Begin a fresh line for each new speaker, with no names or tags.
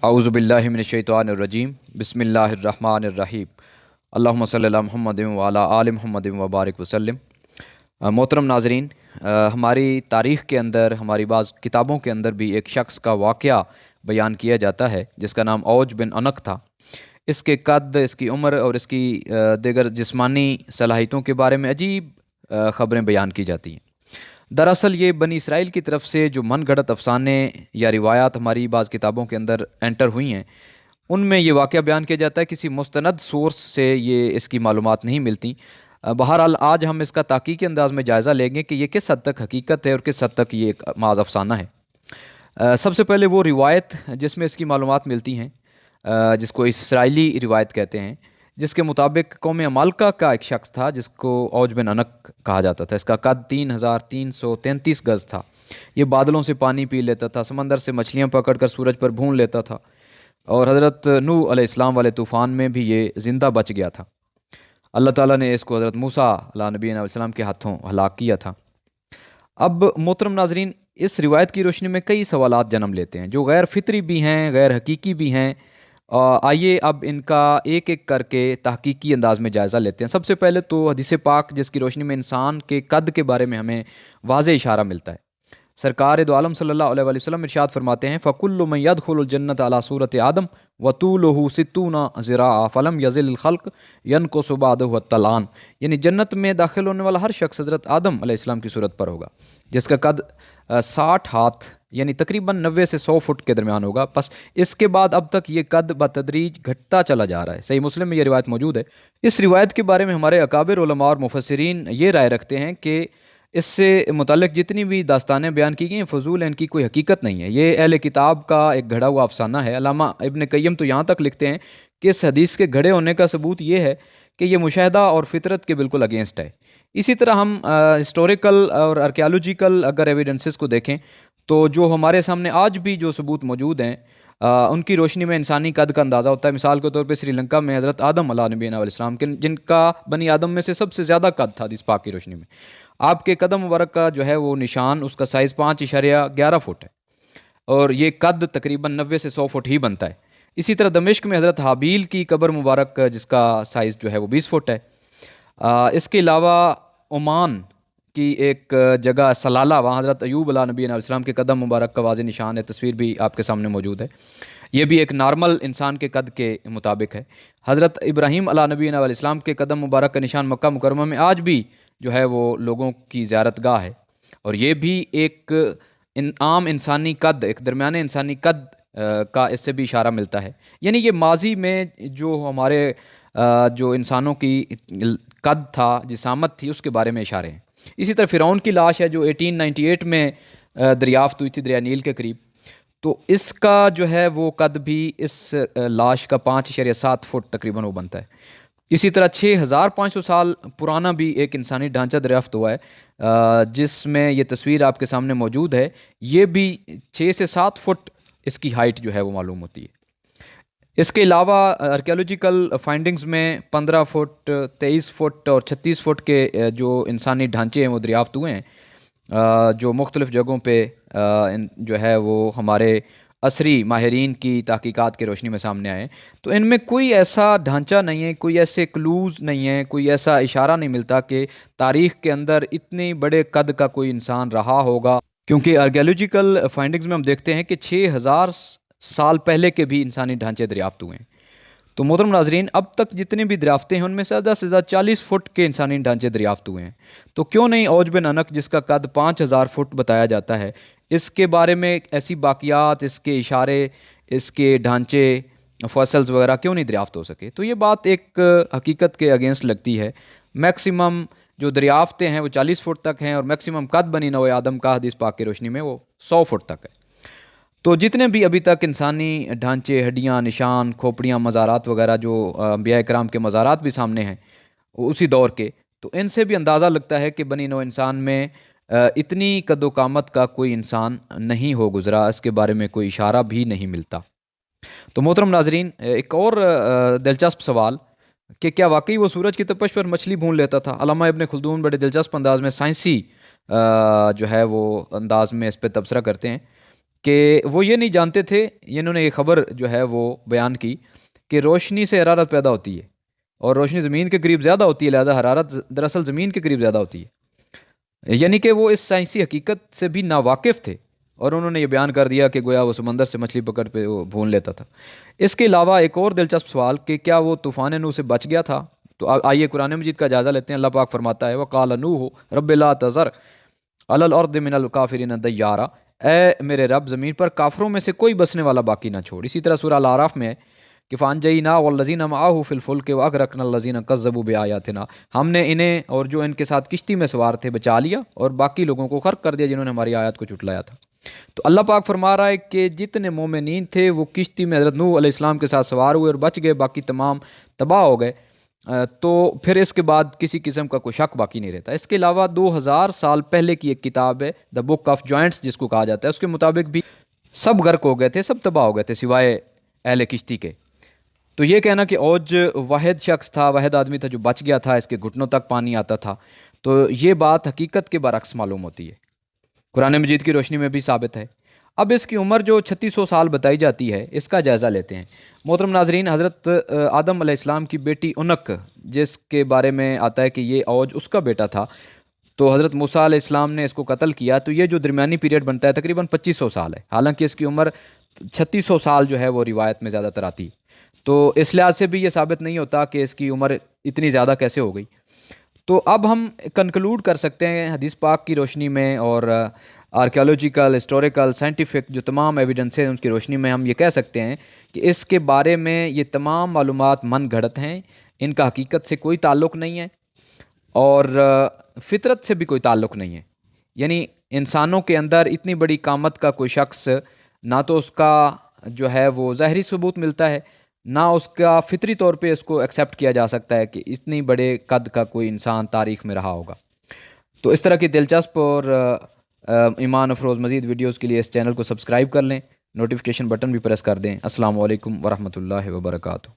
اعوذ باللہ من الشیطان الرجیم بسم اللہ الرحمن الرحیم اللہم صلی علی محمد وعلی آل محمد وبارک وسلم۔ محترم ناظرین، ہماری تاریخ کے اندر، ہماری بعض کتابوں کے اندر بھی ایک شخص کا واقعہ بیان کیا جاتا ہے جس کا نام اوج بن انق تھا۔ اس کے قد، اس کی عمر اور اس کی دیگر جسمانی صلاحیتوں کے بارے میں عجیب خبریں بیان کی جاتی ہیں۔ دراصل یہ بنی اسرائیل کی طرف سے جو من گھڑت افسانے یا روایات ہماری بعض کتابوں کے اندر انٹر ہوئی ہیں، ان میں یہ واقعہ بیان کیا جاتا ہے، کسی مستند سورس سے یہ اس کی معلومات نہیں ملتی۔ بہرحال آج ہم اس کا تحقیقی انداز میں جائزہ لیں گے کہ یہ کس حد تک حقیقت ہے اور کس حد تک یہ ایک محض افسانہ ہے۔ سب سے پہلے وہ روایت جس میں اس کی معلومات ملتی ہیں، جس کو اسرائیلی روایت کہتے ہیں، جس کے مطابق قوم عمالقہ کا ایک شخص تھا جس کو اوج بن انق کہا جاتا تھا۔ اس کا قد 3333 گز تھا۔ یہ بادلوں سے پانی پی لیتا تھا، سمندر سے مچھلیاں پکڑ کر سورج پر بھون لیتا تھا، اور حضرت نوح علیہ السلام والے طوفان میں بھی یہ زندہ بچ گیا تھا۔ اللہ تعالیٰ نے اس کو حضرت موسیٰ علیہ نبی علیہ السلام کے ہاتھوں ہلاک کیا تھا۔ اب محترم ناظرین، اس روایت کی روشنی میں کئی سوالات جنم لیتے ہیں جو غیر فطری بھی ہیں، غیر حقیقی بھی ہیں۔ آئیے اب ان کا ایک ایک کر کے تحقیقی انداز میں جائزہ لیتے ہیں۔ سب سے پہلے تو حدیث پاک جس کی روشنی میں انسان کے قد کے بارے میں ہمیں واضح اشارہ ملتا ہے۔ سرکار دو عالم صلی اللہ علیہ وسلم ارشاد فرماتے ہیں، فَكُلُّ مَن يَدْخُلُ الْجَنَّةَ عَلَى صُورَةِ آدم وَطُولُهُ 60 ذراعًا فَلَمْ يَزِلْ الْخَلْقُ يَنْقُصُ بَعْدَهُ الطَّلْعَانُ، یعنی جنت میں داخل ہونے والا ہر شخص حضرت آدم علیہ السلام کی صورت پر ہوگا، جس کا قد 60 ہاتھ یعنی تقریباً 90 سے 100 فٹ کے درمیان ہوگا۔ بس اس کے بعد اب تک یہ قد بتدریج گھٹتا چلا جا رہا ہے۔ صحیح مسلم میں یہ روایت موجود ہے۔ اس روایت کے بارے میں ہمارے اکابر علماء اور مفسرین یہ رائے رکھتے ہیں کہ اس سے متعلق جتنی بھی داستانیں بیان کی گئی ہیں فضول ہیں، ان کی کوئی حقیقت نہیں ہے، یہ اہل کتاب کا ایک گھڑا ہوا افسانہ ہے۔ علامہ ابن قیم تو یہاں تک لکھتے ہیں کہ اس حدیث کے گھڑے ہونے کا ثبوت یہ ہے کہ یہ مشاہدہ اور فطرت کے بالکل اگینسٹ ہے۔ اسی طرح ہم ہسٹوریکل اور آرکیالوجیکل اگر ایویڈنسز کو دیکھیں تو جو ہمارے سامنے آج بھی جو ثبوت موجود ہیں ان کی روشنی میں انسانی قد کا اندازہ ہوتا ہے۔ مثال کے طور پہ سری لنکا میں حضرت آدم علیہ نبی علیہ السلام کے، جن کا بنی آدم میں سے سب سے زیادہ قد تھا حدیث پاک کی روشنی میں، آپ کے قدم مبارک کا جو ہے وہ نشان، اس کا سائز 5.11 فٹ ہے، اور یہ قد تقریباً 90 سے 100 فٹ ہی بنتا ہے۔ اسی طرح دمشق میں حضرت حابیل کی قبر مبارک جس کا سائز جو ہے وہ 20 فٹ ہے۔ اس کے علاوہ عمان کی ایک جگہ سلالہ، وہاں حضرت ایوب علیہ نبی علیہ السلام کے قدم مبارک کا واضح نشان ہے، تصویر بھی آپ کے سامنے موجود ہے۔ یہ بھی ایک نارمل انسان کے قد کے مطابق ہے۔ حضرت ابراہیم علیہ نبی علیہ السلام کے قدم مبارک کا نشان مکہ مکرمہ میں آج بھی جو ہے وہ لوگوں کی زیارت گاہ ہے، اور یہ بھی ایک عام انسانی قد، ایک درمیانے انسانی قد کا اس سے بھی اشارہ ملتا ہے۔ یعنی یہ ماضی میں جو ہمارے جو انسانوں کی قد تھا، جسامت تھی، اس کے بارے میں اشارے ہیں۔ اسی طرح فرعون کی لاش ہے جو 1898 میں دریافت ہوئی تھی دریا نیل کے قریب، تو اس کا جو ہے وہ قد بھی اس لاش کا 5.7 فٹ تقریباً وہ بنتا ہے۔ اسی طرح 6500 سال پرانا بھی ایک انسانی ڈھانچہ دریافت ہوا ہے جس میں یہ تصویر آپ کے سامنے موجود ہے۔ یہ بھی 6 سے 7 فٹ اس کی ہائٹ جو ہے وہ معلوم ہوتی ہے۔ اس کے علاوہ آرکیالوجیکل فائنڈنگز میں 15 فٹ، 23 فٹ اور 36 فٹ کے جو انسانی ڈھانچے ہیں وہ دریافت ہوئے ہیں، جو مختلف جگہوں پہ جو ہے وہ ہمارے عصری ماہرین کی تحقیقات کی روشنی میں سامنے آئے۔ تو ان میں کوئی ایسا ڈھانچہ نہیں ہے، کوئی ایسے کلوز نہیں ہیں، کوئی ایسا اشارہ نہیں ملتا کہ تاریخ کے اندر اتنے بڑے قد کا کوئی انسان رہا ہوگا، کیونکہ آرکیالوجیکل فائنڈنگز میں ہم دیکھتے ہیں کہ 6000 سال پہلے کے بھی انسانی ڈھانچے دریافت ہوئے ہیں۔ تو محترم ناظرین، اب تک جتنے بھی دریافتیں ہیں ان میں سے زیادہ 40 فٹ کے انسانی ڈھانچے دریافت ہوئے ہیں۔ تو کیوں نہیں اوج بن انق جس کا قد 5000 فٹ بتایا جاتا ہے، اس کے بارے میں ایسی باقیات، اس کے اشارے، اس کے ڈھانچے، فاسلز وغیرہ کیوں نہیں دریافت ہو سکے؟ تو یہ بات ایک حقیقت کے اگینسٹ لگتی ہے۔ میکسیمم جو دریافتیں ہیں وہ 40 فٹ تک ہیں، اور میکسیمم قد بنی نوع آدم کا حدیث پاک کی روشنی میں وہ 100 فٹ تک ہے۔ تو جتنے بھی ابھی تک انسانی ڈھانچے، ہڈیاں، نشان، کھوپڑیاں، مزارات وغیرہ جو انبیاء کرام کے مزارات بھی سامنے ہیں اسی دور کے، تو ان سے بھی اندازہ لگتا ہے کہ بنی نوع انسان میں اتنی قد و قامت کا کوئی انسان نہیں ہو گزرا، اس کے بارے میں کوئی اشارہ بھی نہیں ملتا۔ تو محترم ناظرین، ایک اور دلچسپ سوال کہ کیا واقعی وہ سورج کی تپش پر مچھلی بھون لیتا تھا؟ علامہ ابن خلدون بڑے دلچسپ انداز میں سائنسی جو ہے وہ انداز میں اس پہ تبصرہ کرتے ہیں کہ وہ یہ نہیں جانتے تھے، انہوں نے یہ خبر جو ہے وہ بیان کی کہ روشنی سے حرارت پیدا ہوتی ہے اور روشنی زمین کے قریب زیادہ ہوتی ہے، لہذا حرارت دراصل زمین کے قریب زیادہ ہوتی ہے، یعنی کہ وہ اس سائنسی حقیقت سے بھی ناواقف تھے، اور انہوں نے یہ بیان کر دیا کہ گویا وہ سمندر سے مچھلی پکڑ پہ وہ بھون لیتا تھا۔ اس کے علاوہ ایک اور دلچسپ سوال کہ کیا وہ طوفان نوح سے بچ گیا تھا؟ تو آئیے قرآن مجید کا جائزہ لیتے ہیں۔ اللہ پاک فرماتا ہے وَقَالَ نُوحُ رَبِّ لَا تَذَرْ عَلَى الْأَرْضِ مِنَ الْكَافِرِينَ دَيَّارًا، اے میرے رب زمین پر کافروں میں سے کوئی بسنے والا باقی نہ چھوڑ۔ اسی طرح سورہ الاعراف میں ہے کہ فَأَنجَيْنَاهُ وَالَّذِينَ مَعَهُ فِي الْفُلْكِ وَأَغْرَقْنَا الَّذِينَ كَذَّبُوا بِآيَاتِنَا، ہم نے انہیں اور جو ان کے ساتھ کشتی میں سوار تھے بچا لیا اور باقی لوگوں کو غرق کر دیا جنہوں نے ہماری آیات کو جھٹلایا تھا۔ تو اللہ پاک فرما رہا ہے کہ جتنے مومنین تھے وہ کشتی میں حضرت نوح علیہ السلام کے ساتھ سوار ہوئے اور بچ گئے، باقی تمام تباہ ہو گئے۔ تو پھر اس کے بعد کسی قسم کا کوئی شک باقی نہیں رہتا۔ اس کے علاوہ 2000 سال پہلے کی ایک کتاب ہے دا بک آف جوائنٹس جس کو کہا جاتا ہے، اس کے مطابق بھی سب غرق ہو گئے تھے، سب تباہ ہو گئے تھے سوائے اہل کشتی کے۔ تو یہ کہنا کہ اوج واحد شخص تھا، واحد آدمی تھا جو بچ گیا تھا، اس کے گھٹنوں تک پانی آتا تھا، تو یہ بات حقیقت کے برعکس معلوم ہوتی ہے، قرآن مجید کی روشنی میں بھی ثابت ہے۔ اب اس کی عمر جو 3600 سال بتائی جاتی ہے، اس کا جائزہ لیتے ہیں۔ محترم ناظرین، حضرت آدم علیہ السلام کی بیٹی انق جس کے بارے میں آتا ہے کہ یہ اوج اس کا بیٹا تھا، تو حضرت موسیٰ علیہ السلام نے اس کو قتل کیا، تو یہ جو درمیانی پیریڈ بنتا ہے تقریباً 2500 سال ہے، حالانکہ اس کی عمر 3600 سال جو ہے وہ روایت میں زیادہ تر آتی ہے۔ تو اس لحاظ سے بھی یہ ثابت نہیں ہوتا کہ اس کی عمر اتنی زیادہ کیسے ہو گئی۔ تو اب ہم کنکلوڈ کر سکتے ہیں حدیث پاک کی روشنی میں اور آرکیالوجیکل، ہسٹوریکل، سائنٹیفک جو تمام ایویڈنس ہیں ان کی روشنی میں ہم یہ کہہ سکتے ہیں کہ اس کے بارے میں یہ تمام معلومات من گھڑت ہیں، ان کا حقیقت سے کوئی تعلق نہیں ہے اور فطرت سے بھی کوئی تعلق نہیں ہے۔ یعنی انسانوں کے اندر اتنی بڑی قامت کا کوئی شخص نہ تو اس کا جو ہے وہ ظاہری ثبوت ملتا ہے، نہ اس کا فطری طور پہ اس کو ایکسیپٹ کیا جا سکتا ہے کہ اتنی بڑے قد کا کوئی انسان تاریخ میں رہا ہوگا۔ تو اس طرح کی دلچسپ اور ایمان افروز مزید ویڈیوز کے لیے اس چینل کو سبسکرائب کر لیں، نوٹیفیکیشن بٹن بھی پریس کر دیں۔ السلام علیکم ورحمۃ اللہ وبرکاتہ۔